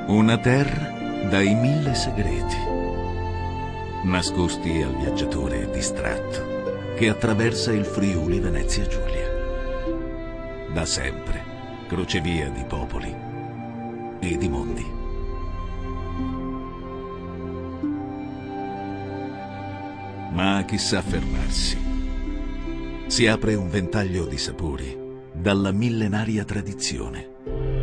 Una terra dai 1000 segreti, nascosti al viaggiatore distratto che attraversa il Friuli Venezia Giulia. Da sempre, crocevia di popoli e di mondi. Ma a chi sa fermarsi, si apre un ventaglio di sapori dalla millenaria tradizione.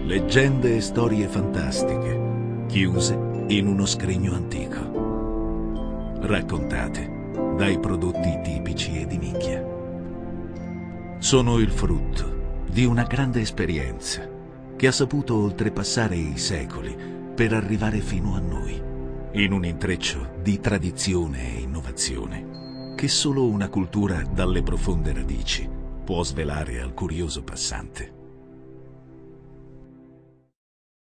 Leggende e storie fantastiche, chiuse in uno scrigno antico, raccontate dai prodotti tipici e di nicchia. Sono il frutto di una grande esperienza che ha saputo oltrepassare i secoli per arrivare fino a noi, in un intreccio di tradizione e innovazione che solo una cultura dalle profonde radici può svelare al curioso passante.